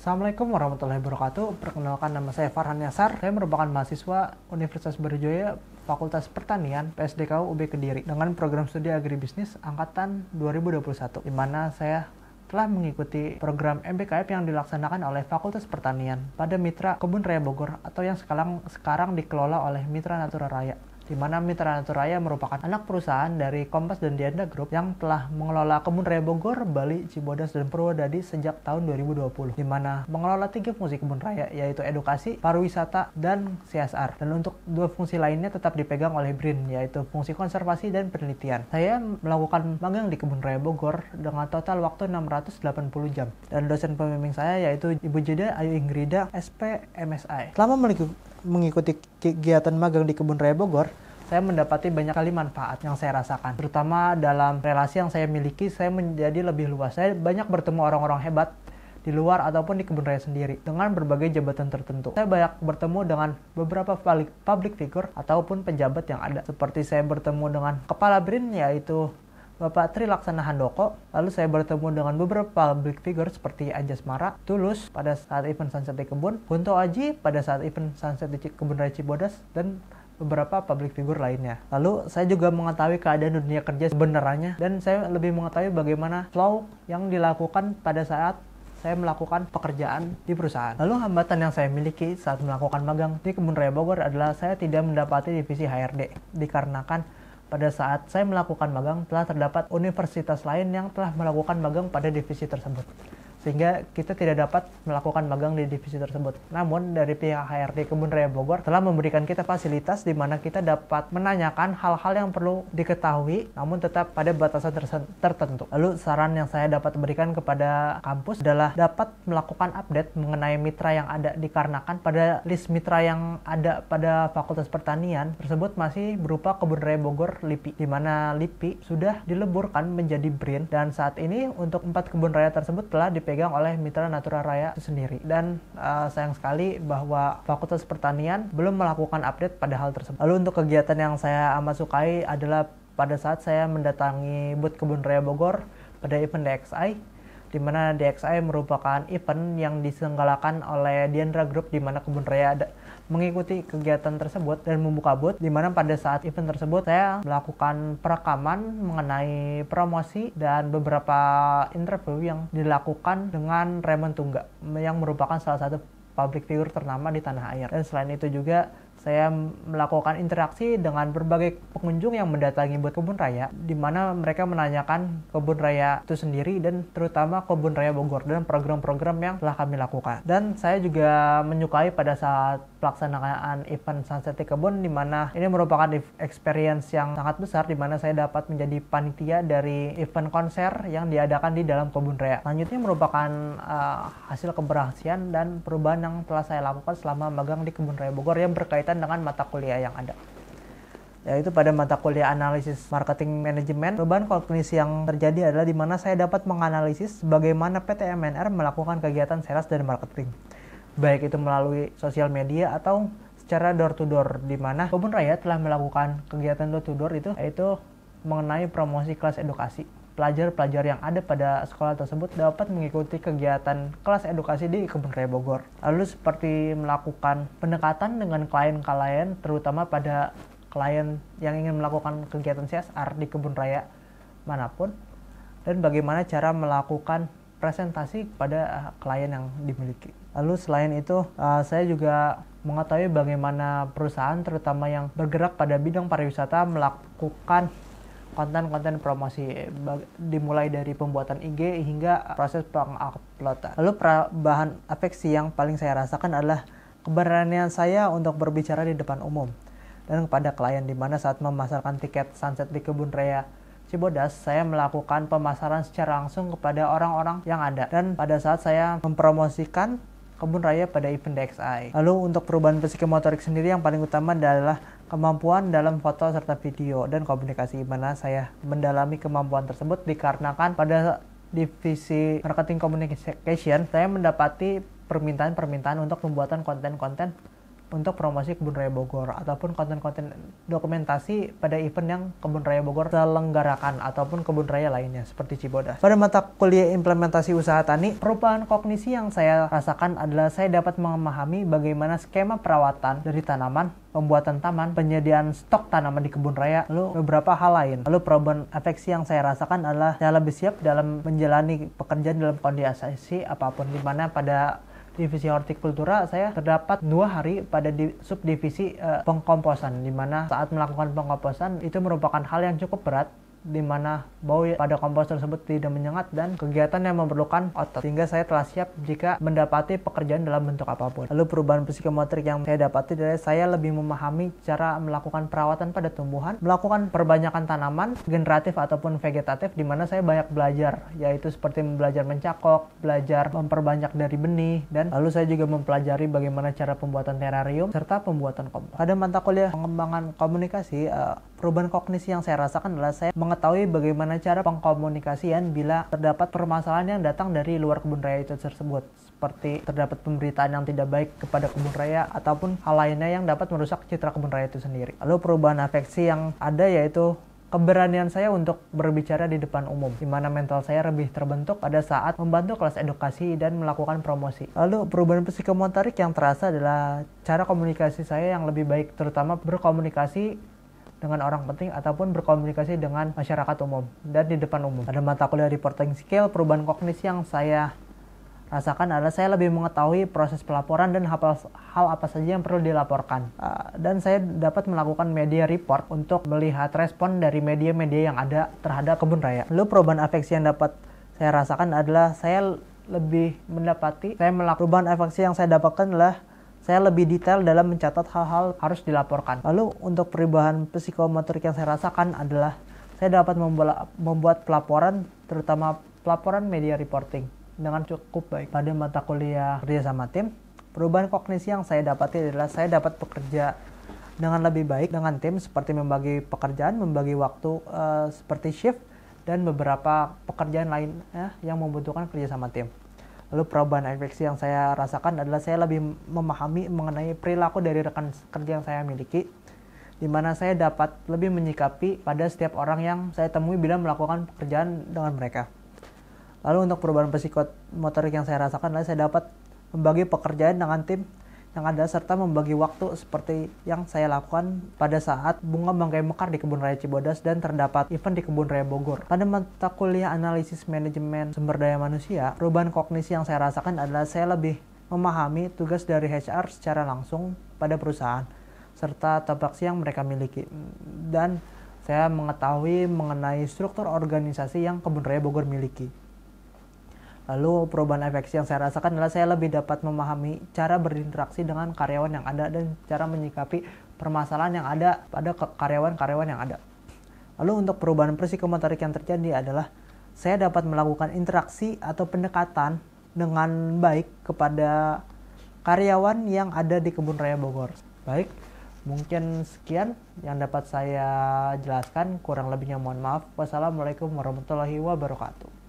Assalamualaikum warahmatullahi wabarakatuh. Perkenalkan, nama saya Farhan Yasar. Saya merupakan mahasiswa Universitas Brawijaya Fakultas Pertanian PSDKU UB Kediri dengan program studi agribisnis angkatan 2021, di mana saya telah mengikuti program MBKF yang dilaksanakan oleh Fakultas Pertanian pada Mitra Kebun Raya Bogor atau yang sekarang dikelola oleh Mitra Natura Raya, di mana Mitra Natura Raya merupakan anak perusahaan dari Kompas dan Dianda Group yang telah mengelola Kebun Raya Bogor, Bali, Cibodas, dan Purwodadi sejak tahun 2020, di mana mengelola 3 fungsi kebun raya, yaitu edukasi, pariwisata, dan CSR. Dan untuk 2 fungsi lainnya tetap dipegang oleh BRIN, yaitu fungsi konservasi dan penelitian. Saya melakukan magang di Kebun Raya Bogor dengan total waktu 680 jam. Dan dosen pembimbing saya yaitu Ibu Jeda Ayu Ingrida, SP MSI. Selama mengikuti kegiatan magang di Kebun Raya Bogor, saya mendapati banyak kali manfaat yang saya rasakan. Terutama dalam relasi yang saya miliki, saya menjadi lebih luas. Saya banyak bertemu orang-orang hebat di luar ataupun di kebun raya sendiri dengan berbagai jabatan tertentu. Saya banyak bertemu dengan beberapa public figure ataupun pejabat yang ada. Seperti saya bertemu dengan Kepala BRIN yaitu Bapak Tri Laksana Handoko. Lalu saya bertemu dengan beberapa public figure seperti Anjasmara, Tulus pada saat event Sunset di Kebun, Kunto Aji pada saat event Sunset di Kebun Raya Cibodas, dan beberapa public figure lainnya. Lalu saya juga mengetahui keadaan dunia kerja sebenarnya, dan saya lebih mengetahui bagaimana flow yang dilakukan pada saat saya melakukan pekerjaan di perusahaan. Lalu hambatan yang saya miliki saat melakukan magang di Kebun Raya Bogor adalah saya tidak mendapati divisi HRD, dikarenakan pada saat saya melakukan magang telah terdapat universitas lain yang telah melakukan magang pada divisi tersebut, sehingga kita tidak dapat melakukan magang di divisi tersebut. Namun dari pihak HRD Kebun Raya Bogor telah memberikan kita fasilitas di mana kita dapat menanyakan hal-hal yang perlu diketahui namun tetap pada batasan tertentu. Lalu saran yang saya dapat berikan kepada kampus adalah dapat melakukan update mengenai mitra yang ada, dikarenakan pada list mitra yang ada pada Fakultas Pertanian tersebut masih berupa Kebun Raya Bogor LIPI, di mana LIPI sudah dileburkan menjadi BRIN, dan saat ini untuk 4 kebun raya tersebut telah dipegang oleh Mitra Natura Raya itu sendiri. Dan sayang sekali bahwa Fakultas Pertanian belum melakukan update pada hal tersebut. Lalu untuk kegiatan yang saya amat sukai adalah pada saat saya mendatangi booth Kebun Raya Bogor pada event DXI, di mana DXI merupakan event yang diselenggarakan oleh Dianda Group, di mana kebun raya mengikuti kegiatan tersebut dan membuka booth, di mana pada saat event tersebut saya melakukan perekaman mengenai promosi dan beberapa interview yang dilakukan dengan Raymond Tungga yang merupakan salah satu public figure ternama di tanah air. Dan selain itu juga saya melakukan interaksi dengan berbagai pengunjung yang mendatangi booth kebun raya, di mana mereka menanyakan kebun raya itu sendiri dan terutama Kebun Raya Bogor dan program-program yang telah kami lakukan. Dan saya juga menyukai pada saat pelaksanaan event Sunset di Kebun, di mana ini merupakan experience yang sangat besar, di mana saya dapat menjadi panitia dari event konser yang diadakan di dalam kebun raya. Selanjutnya merupakan hasil keberhasilan dan perubahan yang telah saya lakukan selama magang di Kebun Raya Bogor yang berkaitan dengan mata kuliah yang ada, yaitu pada mata kuliah analisis marketing manajemen. Perubahan kognisi yang terjadi adalah di mana saya dapat menganalisis bagaimana PT MNR melakukan kegiatan sales dan marketing, baik itu melalui sosial media atau secara door to door, di mana Kebun Raya telah melakukan kegiatan door to door itu yaitu mengenai promosi kelas edukasi. Pelajar-pelajar yang ada pada sekolah tersebut dapat mengikuti kegiatan kelas edukasi di Kebun Raya Bogor. Lalu seperti melakukan pendekatan dengan klien-klien, terutama pada klien yang ingin melakukan kegiatan CSR di kebun raya manapun, dan bagaimana cara melakukan presentasi kepada klien yang dimiliki. Lalu selain itu, saya juga mengetahui bagaimana perusahaan terutama yang bergerak pada bidang pariwisata melakukan konten-konten promosi, dimulai dari pembuatan IG hingga proses penguploadan. Lalu perubahan afeksi yang paling saya rasakan adalah keberanian saya untuk berbicara di depan umum dan kepada klien, di mana saat memasarkan tiket Sunset di Kebun Raya Cibodas, saya melakukan pemasaran secara langsung kepada orang-orang yang ada, dan pada saat saya mempromosikan kebun raya pada event DXI. Lalu untuk perubahan psikomotorik sendiri yang paling utama adalah kemampuan dalam foto serta video dan komunikasi, mana saya mendalami kemampuan tersebut dikarenakan pada divisi marketing communication saya mendapati permintaan untuk pembuatan konten-konten untuk promosi Kebun Raya Bogor ataupun konten-konten dokumentasi pada event yang Kebun Raya Bogor selenggarakan ataupun kebun raya lainnya seperti Cibodas. Pada mata kuliah implementasi usaha tani, perubahan kognisi yang saya rasakan adalah saya dapat memahami bagaimana skema perawatan dari tanaman, pembuatan taman, penyediaan stok tanaman di kebun raya, lalu beberapa hal lain. Lalu perubahan afeksi yang saya rasakan adalah saya lebih siap dalam menjalani pekerjaan dalam kondisi apapun, di mana pada divisi hortikultura saya terdapat 2 hari pada subdivisi pengkomposan, di mana saat melakukan pengkomposan itu merupakan hal yang cukup berat, di mana bau pada kompos tersebut tidak menyengat dan kegiatan yang memerlukan otot, sehingga saya telah siap jika mendapati pekerjaan dalam bentuk apapun. Lalu perubahan psikomotorik yang saya dapati adalah saya lebih memahami cara melakukan perawatan pada tumbuhan, melakukan perbanyakan tanaman generatif ataupun vegetatif, di mana saya banyak belajar, yaitu seperti belajar mencakok, belajar memperbanyak dari benih, dan lalu saya juga mempelajari bagaimana cara pembuatan terarium serta pembuatan kompos. Pada mata kuliah pengembangan komunikasi, perubahan kognisi yang saya rasakan adalah saya mengetahui bagaimana cara pengkomunikasian bila terdapat permasalahan yang datang dari luar kebun raya itu tersebut, seperti terdapat pemberitaan yang tidak baik kepada kebun raya ataupun hal lainnya yang dapat merusak citra kebun raya itu sendiri. Lalu perubahan afeksi yang ada yaitu keberanian saya untuk berbicara di depan umum, di mana mental saya lebih terbentuk pada saat membantu kelas edukasi dan melakukan promosi. Lalu perubahan psikomotorik yang terasa adalah cara komunikasi saya yang lebih baik, terutama berkomunikasi dengan orang penting ataupun berkomunikasi dengan masyarakat umum dan di depan umum. Pada mata kuliah reporting skill, perubahan kognisi yang saya rasakan adalah saya lebih mengetahui proses pelaporan dan hal apa saja yang perlu dilaporkan. Dan saya dapat melakukan media report untuk melihat respon dari media-media yang ada terhadap kebun raya. Lalu perubahan afeksi yang dapat saya rasakan adalah saya lebih mendapati, perubahan afeksi yang saya dapatkan adalah saya lebih detail dalam mencatat hal-hal harus dilaporkan. Lalu untuk perubahan psikomotorik yang saya rasakan adalah saya dapat membuat pelaporan, terutama pelaporan media reporting dengan cukup baik. Pada mata kuliah kerja sama tim, perubahan kognisi yang saya dapati adalah saya dapat bekerja dengan lebih baik dengan tim, seperti membagi pekerjaan, membagi waktu seperti shift, dan beberapa pekerjaan lain yang membutuhkan kerja sama tim. Lalu perubahan afeksi yang saya rasakan adalah saya lebih memahami mengenai perilaku dari rekan kerja yang saya miliki, di mana saya dapat lebih menyikapi pada setiap orang yang saya temui bila melakukan pekerjaan dengan mereka. Lalu untuk perubahan psikomotorik yang saya rasakan adalah saya dapat membagi pekerjaan dengan tim yang ada serta membagi waktu seperti yang saya lakukan pada saat bunga bangkai mekar di Kebun Raya Cibodas dan terdapat event di Kebun Raya Bogor. Pada mata kuliah analisis manajemen sumber daya manusia, perubahan kognisi yang saya rasakan adalah saya lebih memahami tugas dari HR secara langsung pada perusahaan serta tabaksi yang mereka miliki, dan saya mengetahui mengenai struktur organisasi yang Kebun Raya Bogor miliki. Lalu perubahan afeksi yang saya rasakan adalah saya lebih dapat memahami cara berinteraksi dengan karyawan yang ada dan cara menyikapi permasalahan yang ada pada karyawan-karyawan yang ada. Lalu untuk perubahan psikomotorik yang terjadi adalah saya dapat melakukan interaksi atau pendekatan dengan baik kepada karyawan yang ada di Kebun Raya Bogor. Baik, mungkin sekian yang dapat saya jelaskan, kurang lebihnya mohon maaf. Wassalamualaikum warahmatullahi wabarakatuh.